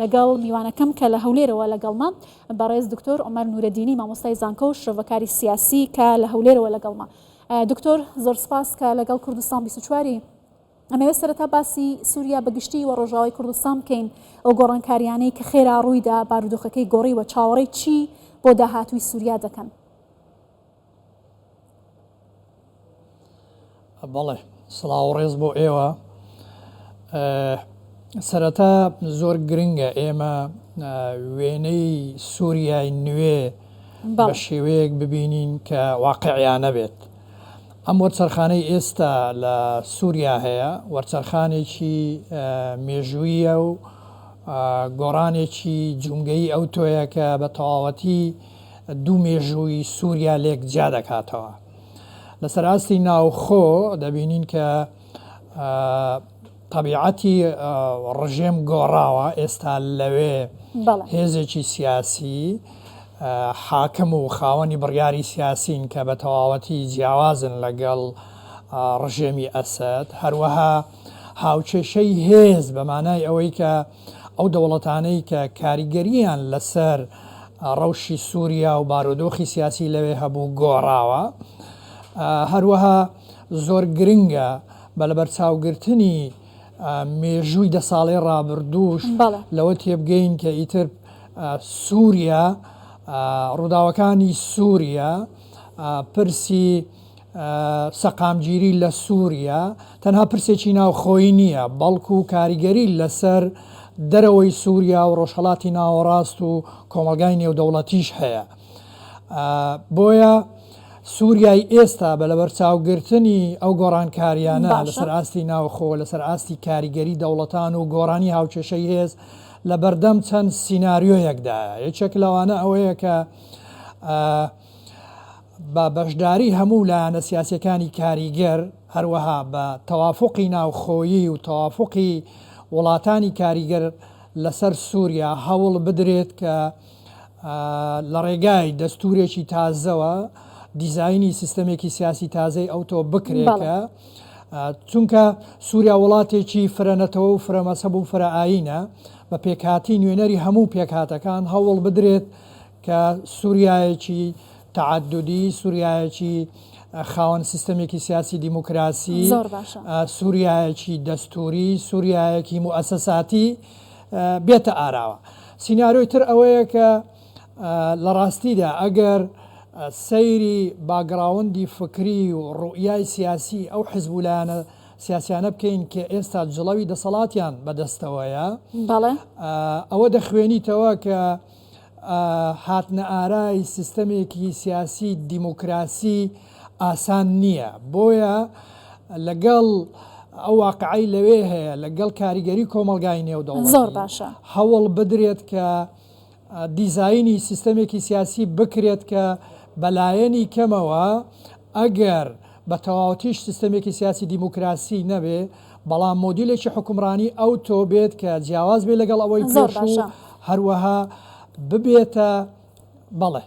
لەگەڵ میوانەکەم کە لە هەولێرەوە لەگەڵمە بەڕێز دکتۆر عومەر نورەدینی مامۆستای زانکۆ و شرۆڤەکاری سیاسی کە لە هەولێرەوە لەگەڵمە. دکتۆر زۆر سپاس کە لەگەڵ کوردستان 24 ئەمەوێت سەرەتا باسی سووریا بەگشتی و ڕۆژاوای کوردستان بکەین، ئەو گۆڕانکاریانەی کە خێرا ڕوویدا بارودۆخەکەی گۆڕیوە چاوەڕێی چی بۆ داهاتووی سووریا دەکەن؟ بەڵێ سڵاو و ڕێز بۆ ئێوە. سەرەتا زۆر گرنگە ئێمە وێنەی سووریای نوێ بە شێوەیەک ببینین کە واقعیانە بێت. ئەم وەرچەرخانەی ئێستا لە سووریا هەیە وەرچەرخانێکی مێژوویە و گۆڕانێکی جونگەی ئەو تۆیە کە بە تەواوەتی دوو مێژووی سووریا لێک جا دەکاتەوە. لەسەر ئاستی ناوخۆ دەبینین کە طبیعەتی ڕژێم گۆڕاوە ئێستا لەوێ هێزێکی سیاسی حاکم و خاوەنی بڕیاری سیاسین کە بە تەواوەتی جیاوازن لەگەڵ ڕژێمی ئەسەد، هەروەها هاوچێشەی هێز بەمانای ئەوەی کە ئەو دەوڵەتانەی کە کاریگەریان لەسەر ڕەوشی سووریا و بارودۆخی سیاسی لەوێ هەبوو گۆڕاوە. هەروەها زۆر گرنگە بە لەبەرچاوگرتنی مێژووی 10 ساڵەی ڕابردووش لەوە تێبگەین کە ئیتر سووریا ڕووداوەکانی سووریا پرسی سەقامگیری لە سووریا تەنها پرسێکی ناوخۆیی نییە، بەڵکو و کاریگەری لەسەر دەرەوەی سووریا و ڕۆژهەڵاتی ناوەڕاست و کۆمەلگای نێودەوڵەتیش هەیە. بۆیە سووریای ئێستا بە لەبەرچاوگرتنی ئەو گۆڕانکاریانە لەسەر ئاستی ناوخۆ، لەسەر ئاستی کاریگەری دەوڵەتان و گۆڕانی هاوچێشەی هێز لە بەردەم چەند سیناریۆیەکدایە. یەکێک لەوانە ئەوەیە کە بە بەشداری هەموو لایەنە سیاسیەکانی کاریگەر هەروەها بە تەوافقی ناوخۆیی و تەوافقی وڵاتانی کاریگەر لەسەر سووریا هەوڵ بدرێت کە لە ڕێگای دەستورێکی تازەوە دیزاینی سیستەمێکی سیاسی تازەی ئەوتۆ بکرێتکە چونکە سووریا وڵاتێکی فرەنەتەوە و فرەمەسەب و فرەئاینە بە پێکهاتی نوێنەری هەموو پێکهاتەکان هەوڵ بدرێت کە سووریایەکی تعددی، سووریایەکی خاوەن سیستەمێکی سیاسی دیموکراسی، سووریایەکی دەستوری، سووریایەکی موئەسەساتی بێتە ئاراوە. سیناریۆی تر ئەوەیە کە لە ڕاستیدا ئەگەر سەیری باگراوندی فکری و ڕوئیای سیاسی ئەو حیزبولانە سیاسیانە بکەین کە ئێستا جڵەوی دەسەڵاتیان بەدەستەوەیە، ئەوە دەخوێنیتەوە کە هاتنە ئارای سیستەمێکی سیاسی دیموکراسی ئاسان نییە. بۆیە لەگەڵ ئەو واقعی لەوێ هەیە لەگەڵ کاریگەری کۆمەلگای نێودەوڵەتی زۆر باشە هەوڵ بدرێت کە دیزاینی سیستەمێکی سیاسی بکرێت کە بەلایەنی کەمەوە ئەگەر بە تەواوەتیش سیستەمێکی سیاسی دیموکراسی نەبێ، بەڵام مۆدیلێکی حکومڕانی ئەو تۆ بێت کە جیاواز بێ لەگەڵ ئەوەی پێش و هەروەها ببێتە بەڵێ.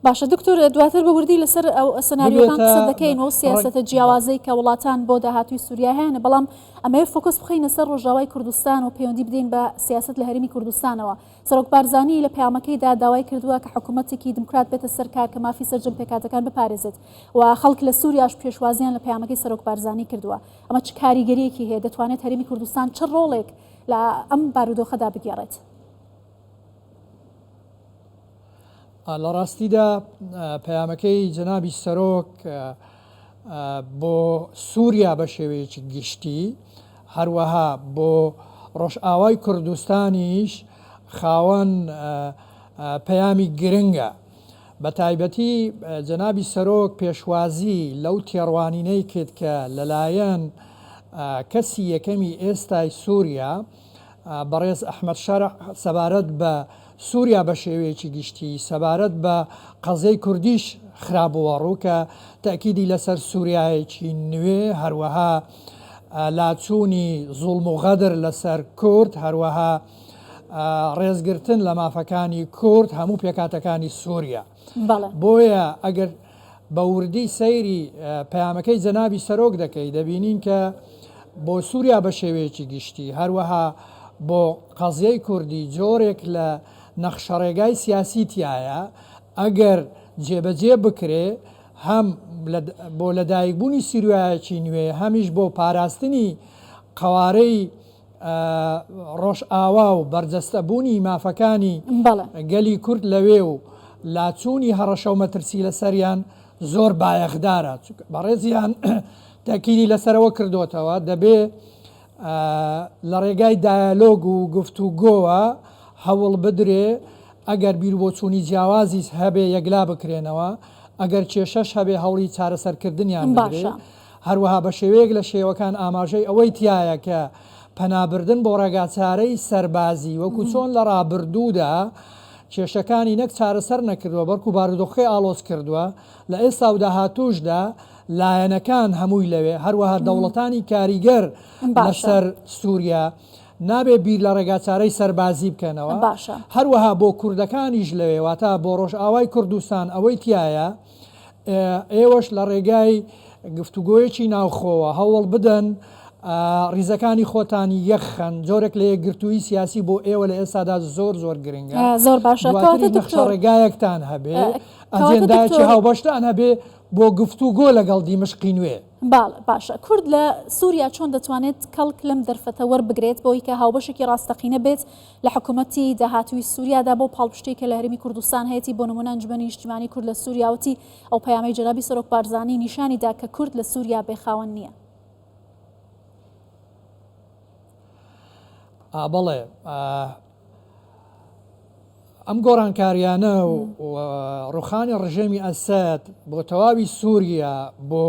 باشە دکتۆر، دواتر بەوردی لەسەر ئەو سناریۆکان قسە دەکەین و سیاسەتە جیاوازەی کە وڵاتان بۆ داهاتووی سووریا هەیەە، بەڵام ئەمەیە فۆکس بخەینە سەر ڕۆژاوای کوردستان و پەیوەندی بدەین بە سیاست لە هەرێمی کوردستانەوە. سەرۆک بارزانی لە پەیامەکەیدا داوای کردووە کە حکوومەتێکی دموکرات بێتە سەرکار کە مافی سەرجەم پێکاتەکان بپارێزێت و خەڵک لە سووریاش پێشوازیان لە پەیامەکەی سەرۆک بارزانی کردووە. ئەمە چ کاریگەریەکی هەیە؟ دەتوانێت هەرێمی کوردستان چ ڕۆڵێک لە ئەم بارودۆخەدا بگێڕێت؟ لە ڕاستیدا پەیامەکەی جەنابی سەرۆک بۆ سووریا بە شێوەیەکی گشتی هەروەها بۆ ڕۆژئاوای کوردستانیش خاوەن پەیامی گرنگە. بە تایبەتی جەنابی سەرۆک پێشوازی لەو تێڕوانینەی کرد کە لەلایەن کەسی یەکەمی ئێستای سووریا بەڕێز ئەحمەد شەرع سەبارەت بە سووریا بە شێوەیەکی گشتی سەبارەت بە قەزەی کوردیش خرابووە ڕووکە تاکیدی لەسەر سووریایەکی نوێ، هەروەها لاچوونی زوڵم و غەدر لەسەر کورد، هەروەها ڕێزگرتن لە مافەکانی کورد هەموو پێکاتەکانی سووریا. بۆیە ئەگەر بە وردی سەیری پەیامەکەی جەنابی سەرۆک دەکەی دەبینین کە بۆ سووریا بە شێوەیەکی گشتی هەروەها بۆ قەزیەی کوردی جۆرێک لە نەخشەڕێگای سیاسی تایە ئەگەر جێبەجێ بکرێ هەم بۆ لەدایکبوونی سیروایەکی نوێ هەمیش بۆ پاراستنی قوارەی ڕۆژئاوا و بەرجەستەبوونی مافەکانی گەلی کورد لەوێ و لاچوونی هەڕەشە و مەترسی لەسەریان زۆر بایەخدارە بەڕێزیان تاکیدی لەسەرەوە کردوتەوە دەبێ لە ڕێگای دایالۆگ و گفتوگۆوە هەوڵ بدرێ ئەگەر بیر بۆ چوونی جیاوازی هەبێ یەکلا بکرێنەوە ئەگەر کێشەش هەبێ هەوڵی چارەسەرکردنیان بدرێ هەروەها بە شێوەیەک لە شێوەکان ئاماژەی ئەوەی تایە کە پەنابردن بۆ ڕێگاچارەی سەربازی وەکو چۆن لە ڕابردوودا کێشەکانی نەک چارەسەر نەکردووە بەرکو بارودۆخی ئالۆز کردووە لە ئێستا و داهاتووشدا لایەنەکان هەمووی لەوێ هەروەها دەوڵەتانی کاریگەر لەسەر سووریا نابێ بیر لە ڕێگاچارەی سەربازی بکەنەوە هەروەها بۆ کوردەکانیش لەوێ واتە بۆ ڕۆژئاوای کوردستان ئەوەی تایە ئێوەش لە ڕێگای گفتوگۆیەکی ناوخۆوە هەوڵ بدەن ریزەکانی خۆتانی یەخەن جۆرێک لە یەکگرتووی سیاسی بۆ ئێوە لە ئێستادا زۆر گرنگە زۆر باشە ڕێگایەکتان هەبێ ئەجێنداکی هاوبەشتان هەبێ بۆ گفتوگۆ لەگەڵ دیمشقی نوێ باشە کورد لە سووریا چۆن دەتوانێت کەڵک لەم دەرفەتە وەربگرێت بۆی کە هاوبەشێکی ڕاستەقینە بێت لە حکوومەتی داهاتووی سووریادا بۆ پاڵپشتێک کە لە هەرمی کوردستان هەیەی بۆ نمونە ئەنجومەنی نیشتیمانی کورد لە سووریاوتی ئەو پەیامەی جەنابی سەرۆک بارزانی نیشانیدا کە کورد لە سووریا بێخاوەن نییە بەڵێ ئەم گۆڕانکاریانە و ڕوخانی ڕژێمی ئەسەد بۆ تەواوی سووریا بۆ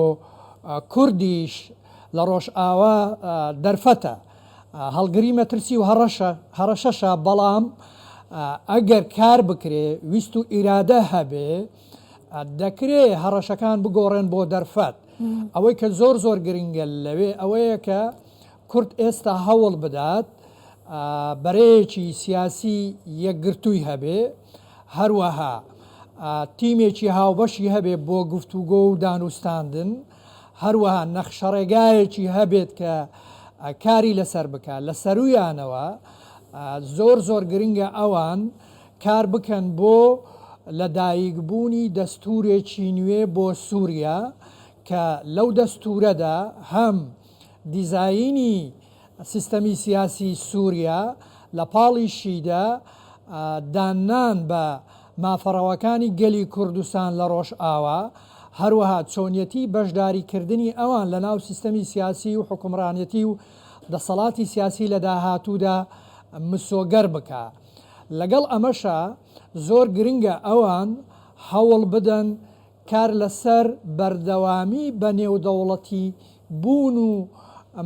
کوردیش لە ڕۆژئاوا دەرفەتە هەڵگری مەترسی و هەڕەشەشە بەڵام ئەگەر کار بکرێ ویست و ئیرادە هەبێ دەکرێ هەڕەشەکان بگۆڕێن بۆ دەرفەت ئەوەی کە زۆر گرنگە لەوێ ئەوەیە کە کورد ئێستا هەوڵ بدات بەرەیەکی سیاسی یەکگرتووی هەبێ هەروەها تیمێکی هاوبەشی هەبێ بۆ گفتوگۆ و دانوستاندن هەروەها نەخشەڕێگایەکی هەبێت کە کاری لەسەر بکات لە سەرویانەوە زۆر گرنگە ئەوان کار بکەن بۆ لەدایکبوونی دەستورێکی نوێ بۆ سووریا کە لەو دەستورەدا هەم دیزاینی سیستەمی سیاسی سووریا لە پاڵیشیدا دانان بە مافەڕەوەکانی گەلی کوردستان لە ڕۆژئاوا هەروەها چۆنیەتی بەشداریکردنی ئەوان لە ناو سیستەمی سیاسی و حکومڕانەتی و دەسەڵاتی سیاسی لە داهاتوودا مسۆگەر بکە لەگەڵ ئەمەشە زۆر گرنگە ئەوان هەوڵ بدەن کار لەسەر بەردەوامی بە نێودەوڵەتی بوون و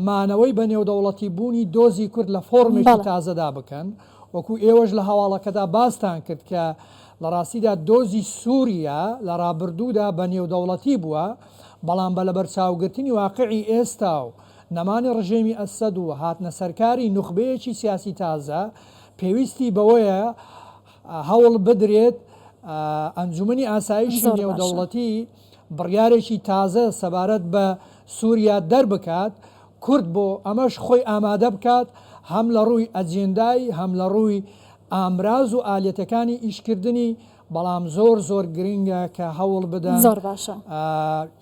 مانەوەی بە نێودەوڵەتی بوونی دۆزی کورد لە فۆرمێکی تازەدا بکەن وەکو ئێوەش لە هەواڵەکەدا باستان کرد کە لە ڕاستیدا دۆزی سووریا لە ڕابردوودا بە نێودەوڵەتی بووە بەڵام بە لە بەرچاوگرتنی واقعی ئێستا و نەمانی ڕژێمی ئەسەد و هاتنە سەرکاری نوخبەیەکی سیاسی تازە پێویستی بەوەیە هەوڵ بدرێت ئەنجومەنی ئاسایشی نێودەوڵەتی بڕیارێکی تازە سەبارەت بە سووریا دەربکات کورد بۆ ئەمەش خۆی ئامادە بکات هەم لە ڕووی ئەجێندای هەم لە ڕووی ئامراز و ئالێتەکانی ئیشکردنی بەڵام زۆر گرنگە کە هەوڵ بدەن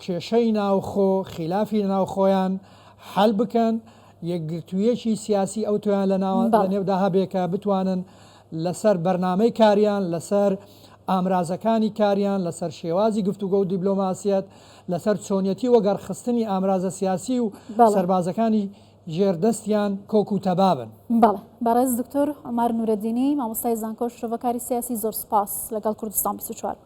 کێشەی ناوخۆ خلافی ناوخۆیان حل بکەن یەکگرتوویەکی سیاسی ئەو تویان لە نێودا هەبێکە بتوانن لەسەر بەرنامەی کاریان لەسەر ئامرازەکانی کاریان لەسەر شێوازی گفتوگۆ و دیبلۆماسیەت لەسەر چۆنیەتی وەگەڕخستنی ئامرازە سیاسی و سەربازەکانی ژێردەستیان کۆک و تەبابن. بەڵێ بەڕێز دکتۆر عومار نورەدینی مامۆستای زانکۆ شرۆڤەکاری سیاسی زۆر سوپاس لەگەڵ کوردستان 24.